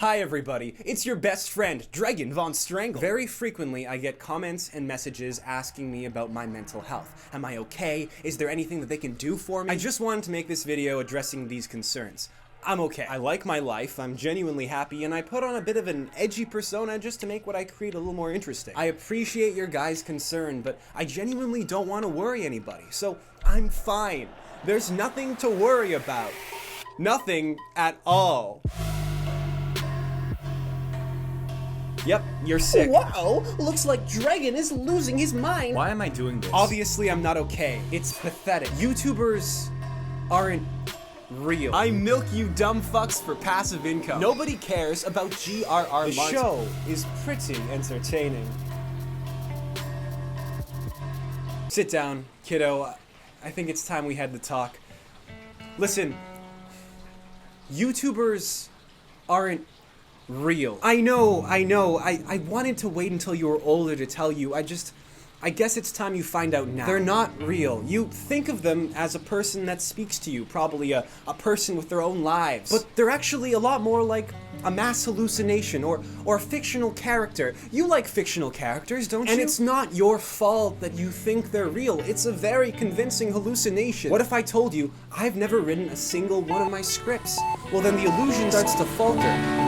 Hi everybody, it's your best friend, Dragon Von Strangle. Very frequently I get comments and messages asking me about my mental health. Am I okay? Is there anything that they can do for me? I just wanted to make this video addressing these concerns. I'm okay. I like my life, I'm genuinely happy, and I put on a bit of an edgy persona just to make what I create a little more interesting. I appreciate your guys' concern, but I genuinely don't want to worry anybody, so I'm fine. There's nothing to worry about. Nothing at all. Yep, you're sick. Wow, looks like Dragon is losing his mind. Why am I doing this? Obviously, I'm not okay. It's pathetic. YouTubers aren't real. I milk you dumb fucks for passive income. Nobody cares about G.R.R. Martin. The show is pretty entertaining. Sit down, kiddo. I think it's time we had the talk. Listen, YouTubers aren't real. I know. I wanted to wait until you were older to tell you. I guess it's time you find out now. They're not real. You think of them as a person that speaks to you, probably a person with their own lives. But they're actually a lot more like a mass hallucination or a fictional character. You like fictional characters, don't you? And it's not your fault that you think they're real. It's a very convincing hallucination. What if I told you I've never written a single one of my scripts? Well, then the illusion starts to falter,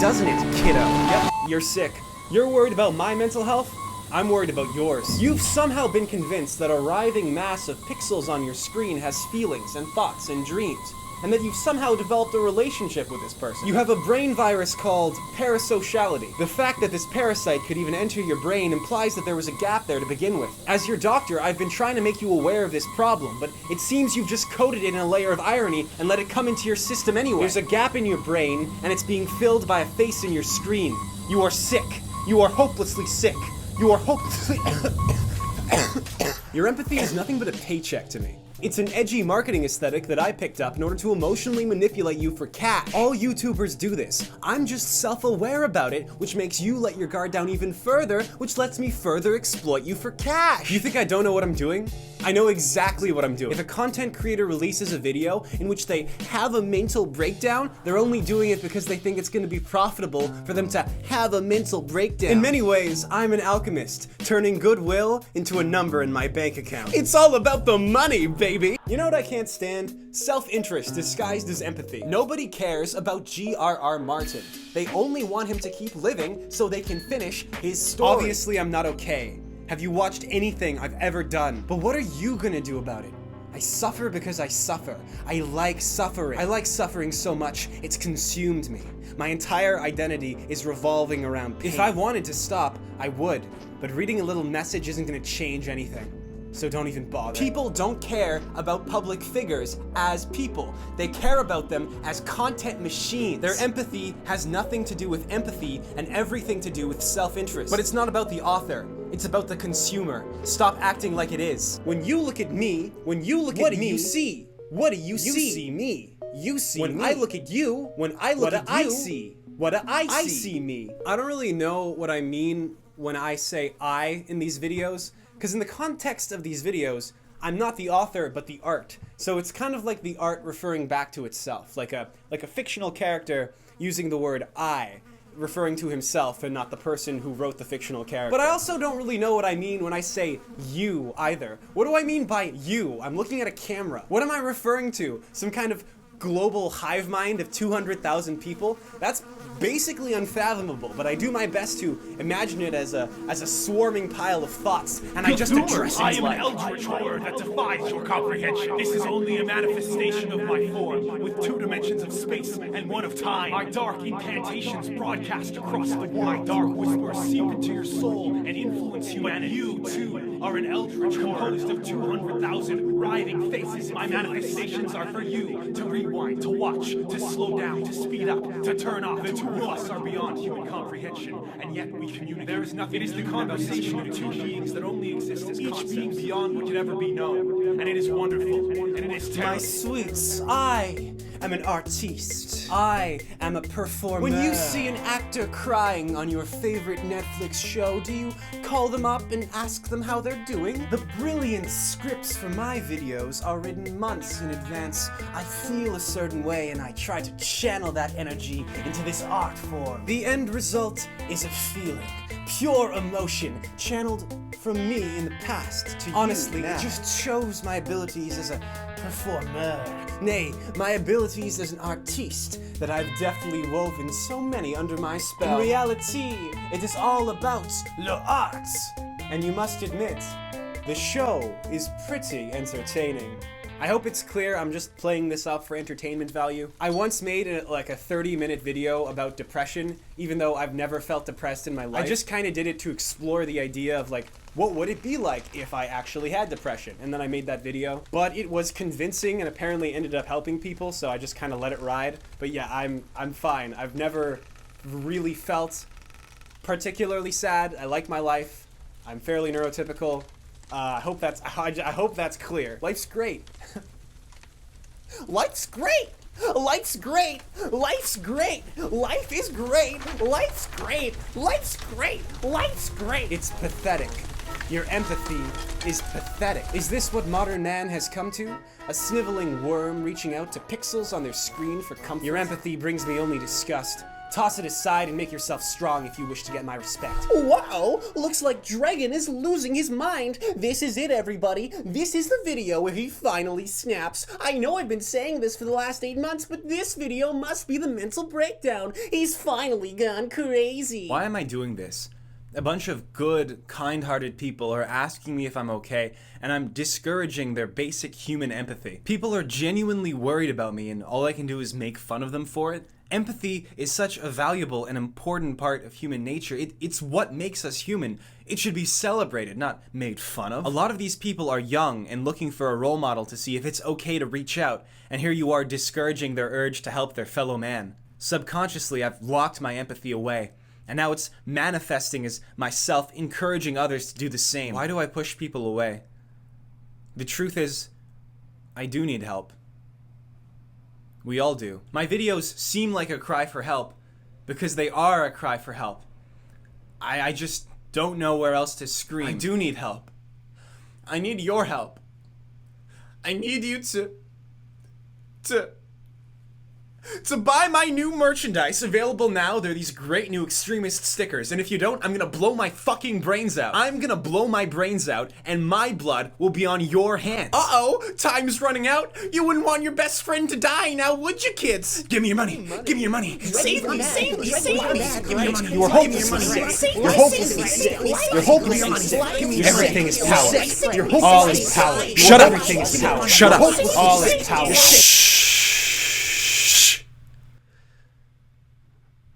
doesn't it, kiddo? Yep, you're sick. You're worried about my mental health? I'm worried about yours. You've somehow been convinced that a writhing mass of pixels on your screen has feelings and thoughts and dreams, and that you've somehow developed a relationship with this person. You have a brain virus called parasociality. The fact that this parasite could even enter your brain implies that there was a gap there to begin with. As your doctor, I've been trying to make you aware of this problem, but it seems you've just coated it in a layer of irony and let it come into your system anyway. There's a gap in your brain, and it's being filled by a face in your screen. You are sick. You are hopelessly sick. You are hopelessly... Your empathy is nothing but a paycheck to me. It's an edgy marketing aesthetic that I picked up in order to emotionally manipulate you for cash. All YouTubers do this. I'm just self-aware about it, which makes you let your guard down even further, which lets me further exploit you for cash. You think I don't know what I'm doing? I know exactly what I'm doing. If a content creator releases a video in which they have a mental breakdown, they're only doing it because they think it's going to be profitable for them to have a mental breakdown. In many ways, I'm an alchemist, turning goodwill into a number in my bank account. It's all about the money, baby! You know what I can't stand? Self-interest disguised as empathy. Nobody cares about G.R.R. Martin. They only want him to keep living so they can finish his story. Obviously, I'm not okay. Have you watched anything I've ever done? But what are you gonna do about it? I suffer because I suffer. I like suffering. I like suffering so much, it's consumed me. My entire identity is revolving around pain. If I wanted to stop, I would. But reading a little message isn't gonna change anything. So don't even bother. People don't care about public figures as people. They care about them as content machines. Their empathy has nothing to do with empathy and everything to do with self-interest. But it's not about the author. It's about the consumer. Stop acting like it is. When you look at me, what do you see? What do you see? You see me. You see me. When I look at you, what do I see? I see me. I don't really know what I mean when I say I in these videos, because in the context of these videos, I'm not the author, but the art. So it's kind of like the art referring back to itself, like a fictional character using the word I, referring to himself and not the person who wrote the fictional character. But I also don't really know what I mean when I say you either. What do I mean by you? I'm looking at a camera. What am I referring to? Some kind of global hive mind of 200,000 people? That's basically unfathomable, but I do my best to imagine it as a swarming pile of thoughts, and I just address it I am an eldritch horror that defies your comprehension. This is only a manifestation of my form, with 2 dimensions of space and 1 of time. My dark incantations broadcast across the world. My dark whispers seep into your soul and influence humanity. You, too, are an eldritch composed of 200,000 writhing faces. My manifestations are for you to rewind, to watch, to slow down, to speed up, to turn off. The two of us are beyond human comprehension, and yet we communicate. There is nothing. It is the conversation of 2 beings that only exist as each being beyond what could ever be known, and it is wonderful, and it is terrible. My sweets, I am an artiste. I am a performer. When you see an actor crying on your favorite Netflix show, do you call them up and ask them how they're doing? The brilliant scripts for my videos are written months in advance. I feel a certain way and I try to channel that energy into this art form. The end result is a feeling, pure emotion, channeled from me in the past to honestly, it just shows my abilities as a performer. Nay, my abilities as an artiste that I've deftly woven so many under my spell. In reality, it is all about le arts. And you must admit, the show is pretty entertaining. I hope it's clear I'm just playing this up for entertainment value. I once made a 30-minute video about depression, even though I've never felt depressed in my life. I just kind of did it to explore the idea of what would it be like if I actually had depression? And then I made that video. But it was convincing and apparently ended up helping people, so I just kind of let it ride. But yeah, I'm fine. I've never really felt particularly sad. I like my life. I'm fairly neurotypical. I hope that's clear. Life's great. Life's great. Life's great. Life's great. Life is great. Life's great. Life's great. Life's great. It's pathetic. Your empathy is pathetic. Is this what modern man has come to? A sniveling worm reaching out to pixels on their screen for comfort? Your empathy brings me only disgust. Toss it aside and make yourself strong if you wish to get my respect. Wow, looks like Dragon is losing his mind. This is it, everybody. This is the video where he finally snaps. I know I've been saying this for the last 8 months, but this video must be the mental breakdown. He's finally gone crazy. Why am I doing this? A bunch of good, kind-hearted people are asking me if I'm okay, and I'm discouraging their basic human empathy. People are genuinely worried about me, and all I can do is make fun of them for it. Empathy is such a valuable and important part of human nature. It's what makes us human. It should be celebrated, not made fun of. A lot of these people are young and looking for a role model to see if it's okay to reach out, and here you are discouraging their urge to help their fellow man. Subconsciously, I've locked my empathy away, and now it's manifesting as myself encouraging others to do the same. Why do I push people away? The truth is, I do need help. We all do. My videos seem like a cry for help because they are a cry for help. I just don't know where else to scream. I do need help. I need your help. I need you to buy my new merchandise available now. They're these great new extremist stickers, and if you don't, I'm gonna blow my fucking brains out. I'm gonna blow my brains out, and my blood will be on your hands. Uh-oh, time's running out. You wouldn't want your best friend to die now, would you, kids? Give me your money. Give me your money. Save me, save me, save me. Give me your money. You're hopelessly sick. You're hopelessly sick. You're hopelessly sick. Everything is power. You're all is power. Shut up. Everything is power. Shut up. All is power.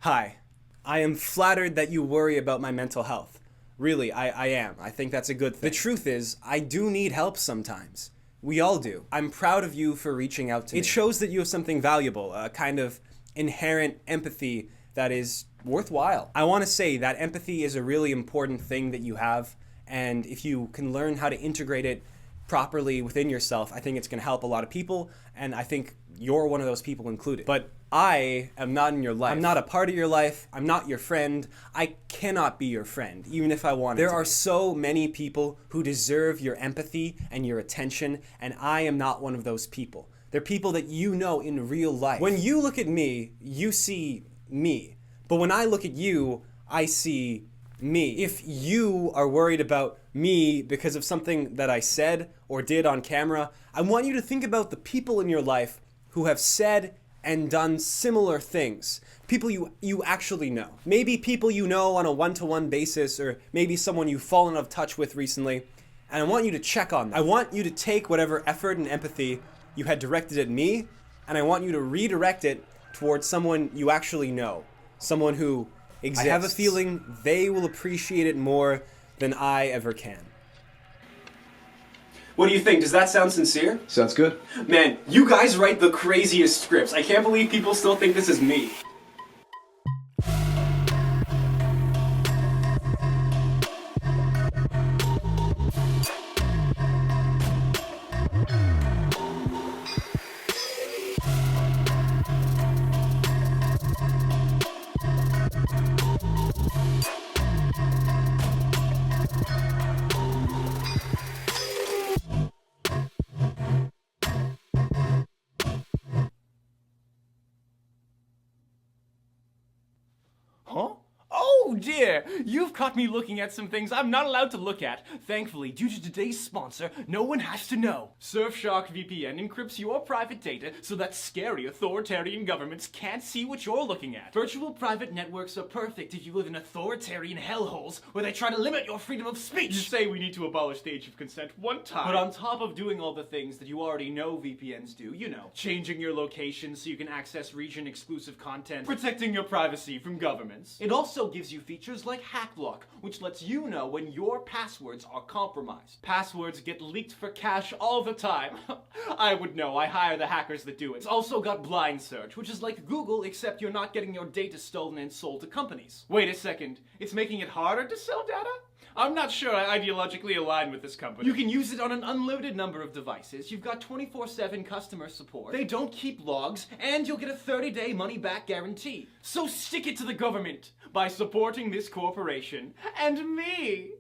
Hi, I am flattered that you worry about my mental health. Really, I am. I think that's a good thing. The truth is, I do need help sometimes. We all do. I'm proud of you for reaching out to me. It shows that you have something valuable, a kind of inherent empathy that is worthwhile. I want to say that empathy is a really important thing that you have, and if you can learn how to integrate it properly within yourself, I think it's going to help a lot of people, and I think you're one of those people included. But I am not in your life. I'm not a part of your life. I'm not your friend. I cannot be your friend, even if I wanted to. There are so many people who deserve your empathy and your attention, and I am not one of those people. They're people that you know in real life. When you look at me, you see me. But when I look at you, I see me. If you are worried about me because of something that I said or did on camera, I want you to think about the people in your life who have said and done similar things. People you actually know. Maybe people you know on a one-to-one basis, or maybe someone you've fallen out of touch with recently, and I want you to check on them. I want you to take whatever effort and empathy you had directed at me, and I want you to redirect it towards someone you actually know. Someone who exists. I have a feeling they will appreciate it more than I ever can. What do you think? Does that sound sincere? Sounds good. Man, you guys write the craziest scripts. I can't believe people still think this is me. Huh? Oh dear! You've caught me looking at some things I'm not allowed to look at. Thankfully, due to today's sponsor, no one has to know. Surfshark VPN encrypts your private data so that scary authoritarian governments can't see what you're looking at. Virtual private networks are perfect if you live in authoritarian hellholes where they try to limit your freedom of speech. You say we need to abolish the age of consent one time. But on top of doing all the things that you already know VPNs do, you know, changing your location so you can access region-exclusive content, protecting your privacy from governments. It also gives you features like HackLock, which lets you know when your passwords are compromised. Passwords get leaked for cash all the time. I would know, I hire the hackers that do it. It's also got Blind Search, which is like Google, except you're not getting your data stolen and sold to companies. Wait a second, it's making it harder to sell data? I'm not sure I ideologically align with this company. You can use it on an unlimited number of devices. You've got 24/7 customer support. They don't keep logs, and you'll get a 30-day money-back guarantee. So stick it to the government by supporting this corporation and me.